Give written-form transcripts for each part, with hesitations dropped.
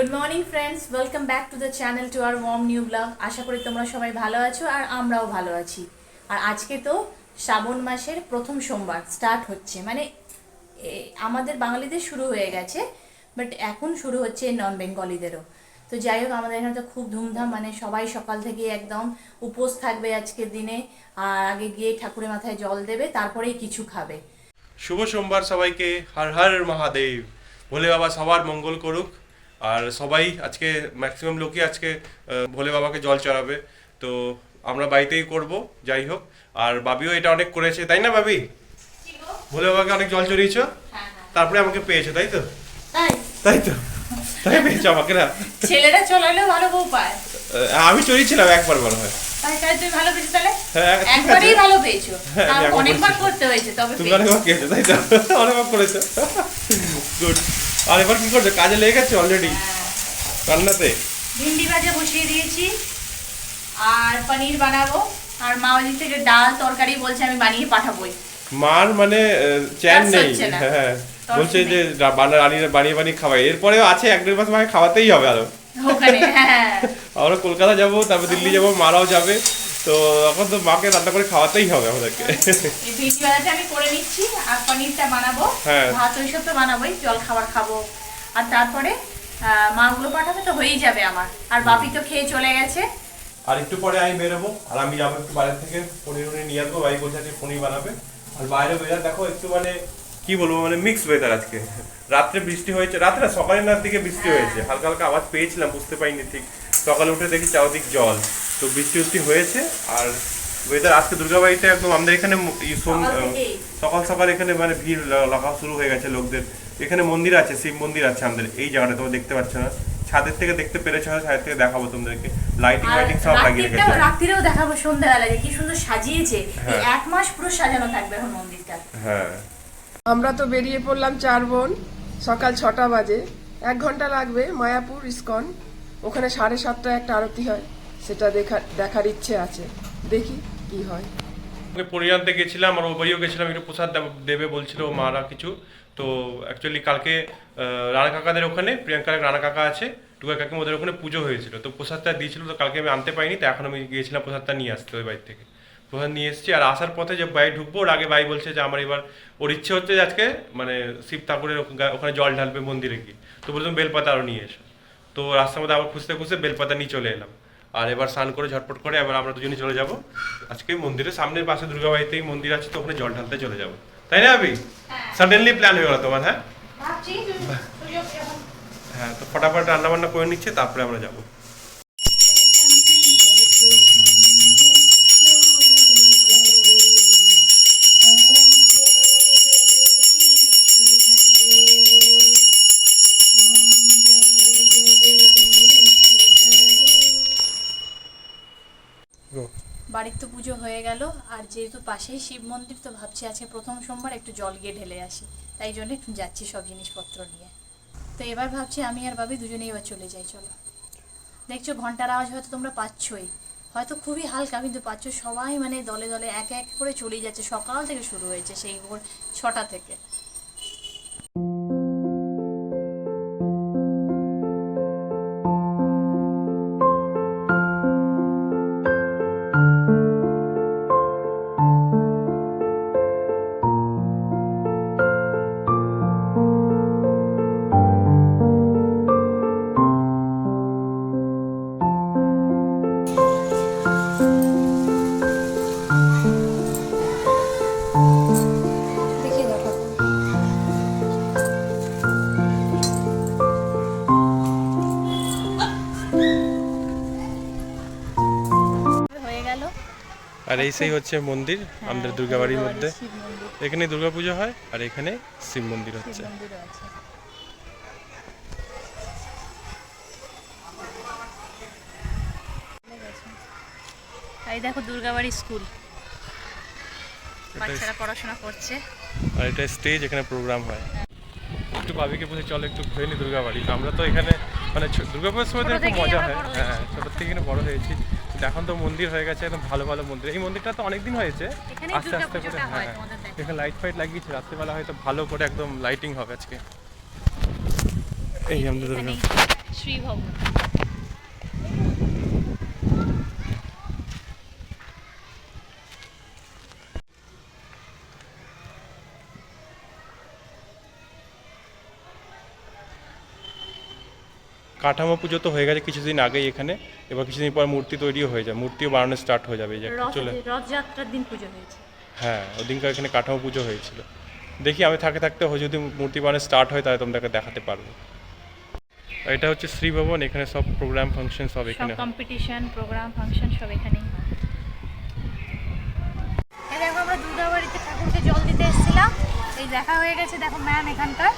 Good morning friends, welcome back to the channel to our warm new blog. আশা করি তোমরা সবাই ভালো আছো আর আমরাও ভালো আছি। আর আজকে তো শ্রাবণ মাসের প্রথম সোমবার স্টার্ট হচ্ছে, মানে আমাদের বাঙালিদের শুরু হয়ে গেছে, বাট এখন শুরু হচ্ছে নন বেঙ্গলিদেরও। তো যাই হোক, আমাদের এখানে তো খুব ধুমধাম, মানে সবাই সকাল থেকে একদম উপোস থাকবে আজকের দিনে। আর আগে গিয়ে ঠাকুরের মাথায় জল দেবে, তারপরেই কিছু খাবে। শুভ সোমবার সবাইকে, হর হর মহাদেব। ভোলে বাবা সবার মঙ্গল করুক। আর সবাই আজকে ম্যাক্সিমাম লোকই আজকে ভোলে বাবাকে জল চড়াবে। তো আমরা বাড়িতেই করব, যাই হোক। আর বাবিও এটা অনেক করেছে, তাই না বাবি? ভোলে বাবাকে অনেক জল চড়িয়েছো, তারপরে আমাকে পেয়েছো, তাই তো? তাই তো, তাই পেয়েছো আমাকে না? ছেলেরা চলালে ভালো বউ পায়। আমি চড়িয়েছিলাম একবার মনে হয়। তুমি ভালো পেয়েছো তাহলে? হ্যাঁ, একবারই ভালো পেয়েছো, অনেকবার করতে হয়েছে তবে তুমি অনেকবার পেয়েছো, তাই তো? অনেকবার করেছো, গুড। আর এবার কি করছো? কাজে লেগে গেছে অলরেডি রান্নাতে? ভিন্ডি ভাজা বসিয়ে দিয়েছি আর পনির বানাবো। আর মা ওদিক থেকে ডাল তরকারি বলছে আমি বানিয়ে পাঠাবোই। মার মানে চ্যান নেই, হ্যাঁ বলছে যে রানীরা বানিয়ে বানিয়ে খাওয়াই। এরপরেও আছে 1-1.5 মাস আমাকে খাওয়াতেই হবে আরো ওখানে। হ্যাঁ, আমরা কলকাতা যাবো, তারপর দিল্লি যাবো, মারাও যাবে। তো এখন তো মাকে রান্না করে খাওয়াতেই হবে আমাদেরকে। এই ভিন্ডি ভাজাটা আমি করে নিচ্ছি আর পনিরটা বানাবো। হ্যাঁ, ভাত ওইসব তো বানাবোই, জল খাবার খাবো। আর তারপরে মাগুলো পাঠাবে তো হয়েই যাবে আমার। আর বাপি তো খেয়ে চলে গেছে। আর একটু পরে আমি বেরোবো, আর আমি যাবো একটু বাইরে থেকে পনির নিয়ে আসবো। ভাই বলছে যে পনির বানাবে। আর বাইরে ওয়েদার দেখো একটু, মানে কি বলবো, মানে মিক্স ওয়েদার আজকে। রাত্রে বৃষ্টি হয়েছে, রাত্রে সকালের দিকে বৃষ্টি হয়েছে, হালকা হালকা আওয়াজ পেয়েছিলাম, বুঝতে পারিনি ঠিক। সকালে উঠে দেখি চারদিক জল, তো বৃষ্টি হয়েছে। আর ওয়েদার আজকে দুর্গাবাড়িতে একদম আমাদের এখানে সকাল সকাল এখানে মানে ভিড় লাগা শুরু হয়ে গেছে লোকদের। এখানে মন্দির আছে, শিব মন্দির আছে আমাদের এই জায়গাটা, তোমরা দেখতে পাচ্ছ না। ছাদের থেকে দেখতে পেরেছো, ছাদের থেকে দেখাবো তোমাদেরকে। লাইটিং সব লাগিয়ে রেখেছে। রাত্রিরেও দেখাবো সন্ধ্যাবেলা যে কি সুন্দর সাজিয়েছে। এই 1 মাস পুরো সাজানো থাকবে এখন মন্দিরটা। হ্যাঁ, আমরা তো বেরিয়ে পড়লাম 4 বোন, সকাল 6টা বাজে। 1 ঘন্টা লাগবে মায়াপুর ইস্কন, ওখানে 7:30টায় একটা আরতি হয়, সেটা দেখার ইচ্ছে আছে, দেখি কি হয়। পরিয়ান্তে গেছিলাম আর ও বাড়িও গেছিলাম, একটু প্রসাদ দেবে বলছিল মারা কিছু। তো অ্যাকচুয়ালি কালকে রানা কাকাদের ওখানে, প্রিয়াঙ্কার রানা কাকা আছে, টুকা কাকিম, ওদের ওখানে পুজো হয়েছিল, তো প্রসাদটা দিয়েছিল। তো কালকে আমি আনতে পারিনি, তো এখন আমি গিয়েছিলাম প্রসাদটা নিয়ে আসতে ওই বাড়ি থেকে। প্রসাদ নিয়ে এসেছি। আর আসার পথে যে বাড়ি ঢুকবো, ওর আগে ভাই বলছে যে আমার এবার ওর ইচ্ছে হচ্ছে যে আজকে মানে শিব ঠাকুরের ওখানে জল ঢালবে মন্দিরে গিয়ে। তো বললাম বেলপাতা আরও নিয়ে এসো। তো রাস্তার মধ্যে আবার খুঁজতে খুঁজতে বেলপাতা নিয়ে চলে এলাম। আর এবার স্নান করে ঝটপট করে এবার আমরা দুজনে চলে যাব আজকে মন্দিরে। সামনের পাশে দুর্গাবাড়িতেই মন্দির আছে, তো ওখানে জল ঢালতে চলে যাব, তাই না আবি? সাডেনলি প্ল্যান হয়ে গেল তোমার? হ্যাঁ হ্যাঁ, তো ফটাফট রান্না বান্না করে নিচ্ছে, তারপরে আমরা যাবো। বাড়ির তো পুজো হয়ে গেল, আর যেহেতু পাশেই শিব মন্দির, তো ভাবছি আজকে প্রথম সোমবার একটু জল গিয়ে ঢেলে আসি, তাই জন্য একটু যাচ্ছি সব জিনিসপত্র নিয়ে। তো এবার ভাবছি আমি আর ভাবি দুজনেই এবার চলে যাই। চলো, দেখছো ঘন্টার আওয়াজ হয়তো তোমরা পাচ্ছই, হয়তো খুবই হালকা, কিন্তু পাচ্ছ সবাই মানে দলে দলে এক এক করে চলেই যাচ্ছে। সকাল থেকে শুরু হয়েছে, সেই ভোর 6টা থেকে। আর এই সেই হচ্ছে মন্দির আমাদের দুর্গাবাড়ির মধ্যে। এখানে দুর্গাপুজো হয় আর এখানে শিব মন্দির হচ্ছে। এই দেখো দুর্গাবাড়ি স্কুল, বাচ্চারা পড়াশোনা করছে। আর এটা স্টেজ, এখানে প্রোগ্রাম হয়। একটু ভাবিকে বলে চলো একটু ঘুরে নি দুর্গাবাড়ি। আমরা তো এখানে মানে দুর্গাপুজোর সময় খুব মজা হয়, হ্যাঁ ছোটোর থেকে এখানে বড় হয়েছি। এখন তো মন্দির হয়ে গেছে একদম ভালো ভালো মন্দির। এই মন্দিরটা তো অনেকদিন হয়েছে, আস্তে আস্তে করে। হ্যাঁ, এখানে লাইট ফাইট লাগিয়েছে, রাত্রিবেলা হয়তো ভালো করে একদম লাইটিং হবে আজকে। এই আমাদের দুর্গা শ্রী ভবন। কাঠামো পুজো তো হয়ে গেছে কিছুদিন আগেই এখানে, এবার কিছুদিন পর মূর্তি তৈরিও হয়ে যায়, মূর্তিও বানানো স্টার্ট হয়ে যাবে এই যে চলে। রথযাত্রার দিন পুজো হয়েছে। হ্যাঁ, ওদিনকার এখানে কাঠামো পুজো হয়েছিল। দেখি আমি থাকতে যদি মূর্তি বানানো স্টার্ট হয় তাহলে তোমাদেরকে দেখাতে পারবো। এটা হচ্ছে শ্রী ভবন, এখানে সব প্রোগ্রাম ফাংশন সব এখানে হয়। কম্পিটিশন প্রোগ্রাম ফাংশন সব এখানেই হয়। এই দেখো আমরা দুর্গাবাড়িতে ঠাকুরকে জল দিতে এসেছিলাম, এই দেখা হয়ে গেছে। দেখো ম্যাম এখানকার,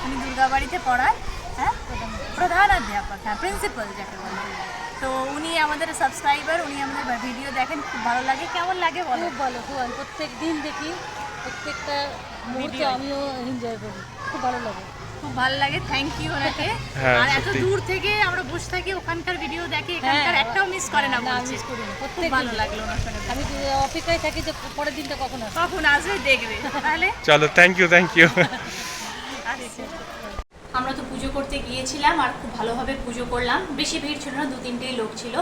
উনি দুর্গাবাড়িতে পড়ান, হ্যাঁ প্রধান অধ্যাপক, হ্যাঁ প্রিন্সিপাল যাকে বলে। তো উনি আমাদের সাবস্ক্রাইবার, উনি আমাদের ভিডিও দেখেন, খুব ভালো লাগে। কেমন লাগে বলো? খুব ভালো, খুব ভালো। প্রত্যেক দিন দেখি, প্রত্যেকটা মুহূর্তে আমিও এনজয় করি, খুব ভালো লাগে। খুব ভালো লাগে, থ্যাংক ইউ ওনাকে। হ্যাঁ, আর এত সত্যি। দূর থেকে আমরা বসে থাকি, ওখানকার ভিডিও দেখে, এখানকার একটাও মিস করে না, বলছে। মিস করি না, খুব প্রত্যেক ভালো লাগলো ওনার সঙ্গে। আমি তো অপেক্ষায় থাকি যে পরের দিনটা কখন আসবে। কখন আসবে দেখবে তাহলে। চলো, থ্যাংক ইউ। আচ্ছা। আমরা তো পুজো করতে গিয়েছিলাম আর খুব ভালোভাবে পুজো করলাম, বেশি ভিড় ছিল না, 2-3টেই লোক ছিল।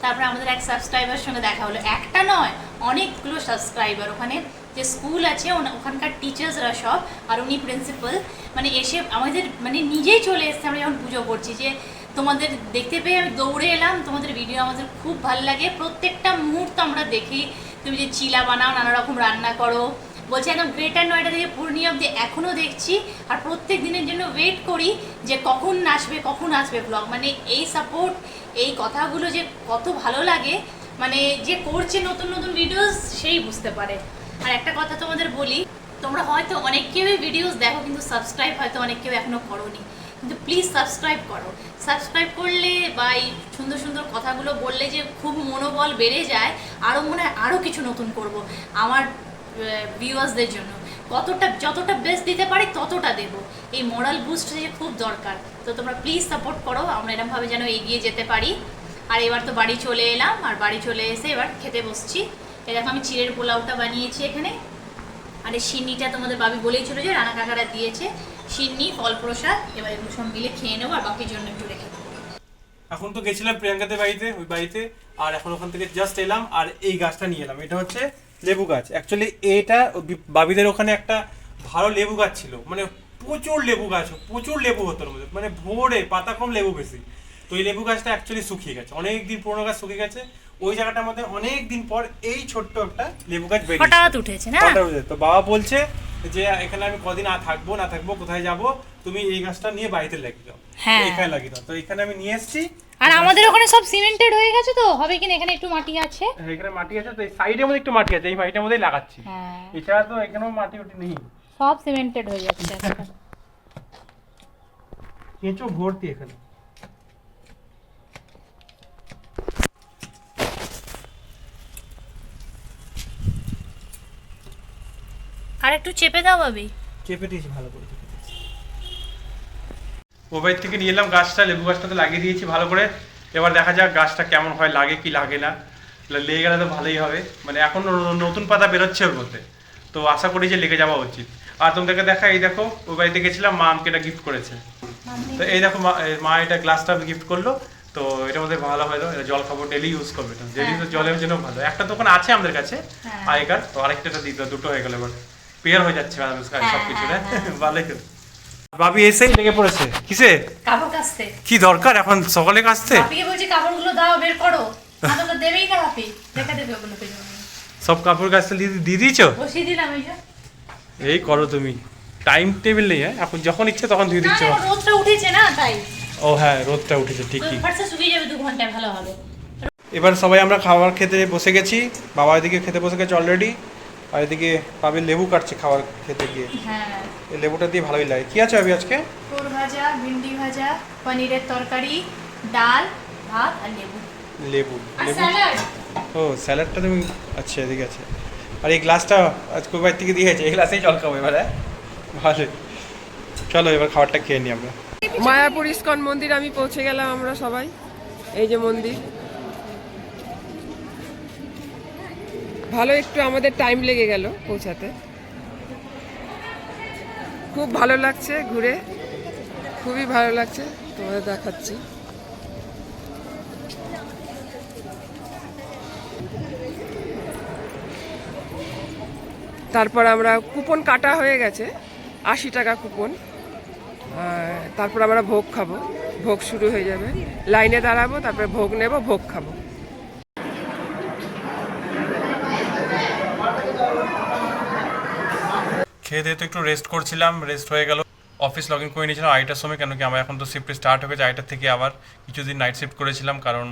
তারপরে আমাদের এক সাবস্ক্রাইবার সঙ্গে দেখা হলো, একটা নয় অনেকগুলো সাবস্ক্রাইবার। ওখানে যে স্কুল আছে ওখানকার টিচার্সরা সব, আর উনি প্রিন্সিপাল, মানে এসে আমাদের মানে নিজেই চলে এসছে। আমরা যখন পুজো করছি যে তোমাদের দেখতে পেয়ে আমি দৌড়ে এলাম, তোমাদের ভিডিও আমাদের খুব ভালো লাগে, প্রত্যেকটা মুহূর্ত আমরা দেখি। তুমি যে চিলা বানাও, নানা রকম রান্না করো, বলছি একদম গ্রেটার নয়ডা থেকে পূর্ণিয়া অব্দি এখনও দেখছি, আর প্রত্যেক দিনের জন্য ওয়েট করি যে কখন আসবে ব্লগ। মানে এই সাপোর্ট, এই কথাগুলো যে কত ভালো লাগে, মানে যে করছে নতুন নতুন ভিডিওস সেই বুঝতে পারে। আর একটা কথা তোমাদের বলি, তোমরা হয়তো অনেক কেউই ভিডিওস দেখো কিন্তু সাবস্ক্রাইব হয়তো অনেক কেউ এখনও করোনি, কিন্তু প্লিজ সাবস্ক্রাইব করো। সাবস্ক্রাইব করলে বা এই সুন্দর সুন্দর কথাগুলো বললে যে খুব মনোবল বেড়ে যায়, আরও মনে হয় আরও কিছু নতুন করব আমার ভিউয়ার্সদের জন্য। যতটা বেস্ট দিতে পারি ততটা দেব, এই মোরাল বুস্ট যে খুব দরকার। তো তোমরা প্লিজ সাপোর্ট করো, আমরা এরকমভাবে যেন এগিয়ে যেতে পারি। আর এবার তো বাড়ি চলে এলাম, আর বাড়ি চলে এসে এবার খেতে বসছি। এরকম আমি চিড়ের পোলাওটা বানিয়েছি এখানে, আর এই সিন্নিটা তোমাদের বাবি বলেই ছিল যে রানা কাকারা দিয়েছে, সিন্নি ফল প্রসাদ। এবার এগুলো সব মিলে খেয়ে নেবো, আর বাকির জন্য একটু রেখে দেবো। এখন তো গেছিলাম প্রিয়াঙ্কাদের বাড়িতে, ওই বাড়িতে, আর এখন ওখান থেকে জাস্ট এলাম আর এই গাছটা নিয়ে এলাম। এটা হচ্ছে লেবু গাছ। অ্যাকচুয়ালি এটা বাবিদের ওখানে একটা ভালো লেবু গাছ ছিল, মানে প্রচুর লেবু গাছ, প্রচুর লেবু হতো ওর মধ্যে, মানে ভোরে পাতা কম লেবু বেশি। তো এই লেবু গাছটা অ্যাকচুয়ালি শুকিয়ে গেছে, অনেক দিন পুরোনো গাছ শুকিয়ে গেছে। ওই জায়গাটার মধ্যে অনেক দিন পর এই ছোট্ট একটা লেবু গাছ বেরিয়েছে, হঠাৎ উঠেছে না। তো বাবা বলছে যে এখানে আমি কদিন না থাকবো, কোথায় যাব, তুমি এই গাছটা নিয়ে বাড়িতে লাগিয়ে দাও। হ্যাঁ, এখানে লাগিয়ে দাও। তো এখানে আমি নিয়ে এসেছি। আর আমাদের ওখানে সব সিমেন্টেড হয়ে গেছে, তো হবে কিনা, এখানে একটু মাটি আছে। এখানে মাটি আছে, তো এই সাইডের মধ্যে একটু মাটি আছে, এই মাটিটার মধ্যেই লাগাচ্ছি। হ্যাঁ, এছাড়া তো এখানেও মাটি উঠি নেই, সব সিমেন্টেড হয়ে যাচ্ছে এখন। কেঁচো ভর্তি এখানে। আর একটু চেপে দাও ভাবি। চেপে দিয়েছি ভালো করে। মোবাইল থেকে নিয়ে এলাম গাছটা, লেবু গাছটাতে লাগিয়ে দিয়েছি ভালো করে। এবার দেখা যাক গাছটা কেমন হয়, লাগে কি লাগে না। লেগে গেলে তো ভালোই হবে, মানে এখন নতুন পাতা বেরোচ্ছে ওর মধ্যে, তো আশা করি যে লেগে যাওয়া উচিত। আর তোমাদেরকে দেখা, এই দেখো ওই বাড়িতে গেছিলাম, মা আমাকে এটা গিফট করেছে। তো এই দেখো মা এটা গ্লাসটা গিফট করলো। তো এটার মধ্যে ভালো হলো, এটা জল খাবো, ডেলি ইউজ করবে, এটা ডেলি তো জলের জন্য ভালো। একটা দোকান আছে আমাদের কাছে আগেকার, তো আরেকটা দিত, দুটো হয়ে গেল, এবার পেয়ার হয়ে যাচ্ছে সবকিছু। ভালোই হলো। ভাবি এসেই লেগে পড়েছে কিসে, কাপড় কাচতে। কি দরকার এখন সকালে কাচতে? ভাবিকে বলছি কাপড়গুলো দাও, বের করো। হাতে তো দেবেই না ভাবি, দেখা দেবে ওগুলোকে। সব কাপড় কাচতে দিয়ে দিয়েছো? বসিয়ে দিলাম এই যে। এই করো তুমি, টাইম টেবিল নেই। হ্যাঁ, এখন যখন ইচ্ছে তখন ধুয়ে দিচ্ছ। না, রোদটা উঠেছে না তাই। ও হ্যাঁ, রোদটা উঠেছে ঠিকই। ফার্স্টে শুকিয়ে যাবে 2 ঘন্টায়, ভালো হবে। এবার সবাই আমরা খাবার খেতে বসে গেছি, বাবা এদিকে খেতে বসে গেছে অলরেডি, আর এদিকে ভাবি লেবু কাটছে খাবার খেতে গিয়ে। হ্যাঁ, এই লেবুটা দিয়ে ভালোই লাগে। কি আছে ভাবি আজকে? পোর ভাজা, ভিন্ডি ভাজা, পনিরের তরকারি, ডাল, ভাত আর লেবু। লেবু আর লেবু স্যালাড। ও স্যালাডটা তুমি, আচ্ছা এদিকে আছে। আর এই গ্লাসটা আজকে বাইরে থেকে দিয়েছে, এই গ্লাসেই জল খাবো এবার। হ্যাঁ ভালো, চলো এবার খাবারটা খেয়ে নিই আমরা। মায়াপুর ইস্কন মন্দির আমি পৌঁছে গেলাম আমরা সবাই। এই যে মন্দির, ভালো একটু আমাদের টাইম লেগে গেল পৌঁছাতে। খুব ভালো লাগছে ঘুরে, খুবই ভালো লাগছে, তোমাদের দেখাচ্ছি। তারপর আমরা কুপন কাটা হয়ে গেছে, 80 টাকা কুপন। তারপর আমরা ভোগ খাবো, ভোগ শুরু হয়ে যাবে, লাইনে দাঁড়াবো, তারপরে ভোগ নেব, ভোগ খাবো। খেয়ে দিয়ে তো একটু রেস্ট করছিলাম, রেস্ট হয়ে গেল। অফিস লগ ইন করে নিয়েছিলাম 8টার সময়, কেন কি আমার এখন তো শিফট স্টার্ট হয়ে গেছে 8টার থেকে। আবার কিছুদিন নাইট শিফট করেছিলাম, কারণ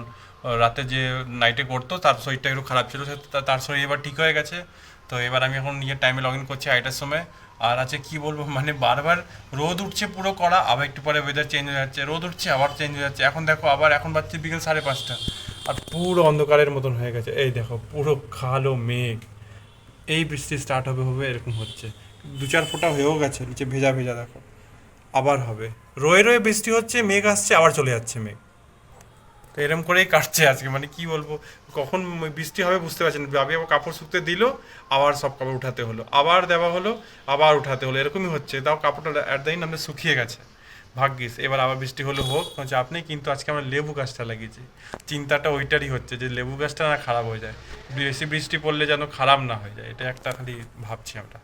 রাতে যে নাইটে করতো তার শরীরটা একটু খারাপ ছিল, তার শরীর এবার ঠিক হয়ে গেছে। তো এবার আমি এখন নিজের টাইমে লগ ইন করছি 8টার সময়। আর আছে কি বলবো, মানে বারবার রোদ উঠছে পুরো কড়া, আবার একটু পরে ওয়েদার চেঞ্জ হয়ে যাচ্ছে, রোদ উঠছে আবার চেঞ্জ হয়ে যাচ্ছে। এখন দেখো আবার এখন বাজছে বিকেল 5:30, আর পুরো অন্ধকারের মতন হয়ে গেছে। এই দেখো পুরো কালো মেঘ, এই বৃষ্টি স্টার্ট হবে হবে এরকম হচ্ছে। 2-4 ফোঁটা হয়েও গেছে, নিচে ভেজা ভেজা দেখো, আবার হবে। রয়ে রয়ে বৃষ্টি হচ্ছে, মেঘ আসছে আবার চলে যাচ্ছে মেঘ। তো এরকম করেই কাটছে আজকে, মানে কি বলবো, কখন বৃষ্টি হবে বুঝতে পারছি না। ভাবি আবার কাপড় শুকতে দিল, আবার সব কাপড় উঠাতে হলো, আবার দেওয়া হলো, আবার উঠাতে হলো, এরকমই হচ্ছে। তাও কাপড়টা অ্যাট দ্য এন্ড আমাদের শুকিয়ে গেছে, ভাগ্যিস। এবার আবার বৃষ্টি হলো হোক, কোনো চাপ নেই। কিন্তু আজকে আমরা লেবু গাছটা লাগিয়েছি, চিন্তাটা ওইটারই হচ্ছে যে লেবু গাছটা না খারাপ হয়ে যায়, বেশি বৃষ্টি পড়লে যেন খারাপ না হয়ে যায়, এটা একটা খালি ভাবছি আমরা।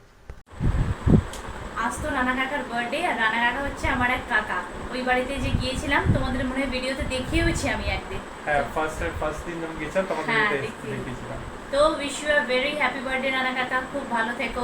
আজ তো রানা কাকার বার্থডে, আর রানা কাকা হচ্ছে আমার এক কাকা। ওই বাড়িতে যে গিয়েছিলাম, তোমাদের মনে হয় ভিডিওতে দেখিয়েওছি আমি একদিন। হ্যাঁ, ফার্স্ট দিন যখন গেছিলাম তখন হ্যাঁ, দেখিয়েছিলাম। তো wish you a very happy birthday Rana কাকা, খুব ভালো থেকো।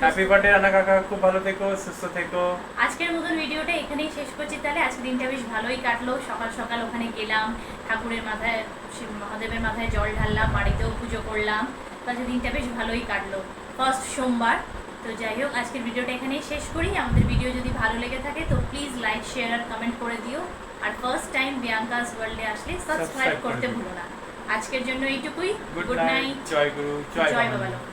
হ্যাপি বার্থডে রানা কাকা, খুব ভালো থেকো, সুস্থ থেকো। আজকের মতন ভিডিওটা এখানেই শেষ করছি। তাহলে আজকের দিনটা বেশ ভালোই কাটলো। সকাল সকাল ওখানে গেলাম, ঠাকুরের মাথায়, শিব মহাদেবের মাথায় জল ঢাললাম, বাড়িতেও পুজো করলাম। তাহলে দিনটা বেশ ভালোই কাটলো, ফার্স্ট সোমবার। তো যাই হোক, আজকের ভিডিওটা এখানেই শেষ করি। আমাদের ভিডিও যদি ভালো লেগে থাকে তো প্লিজ লাইক, শেয়ার আর কমেন্ট করে দিও। আর ফার্স্ট টাইম বিয়াঙ্কাস ওয়ার্ল্ডে আসলে সাবস্ক্রাইব করতে ভুলো না। আজকের জন্য এইটুকুই। গুড নাইট, জয় গুরু, জয় জয় বাবা। বাবা।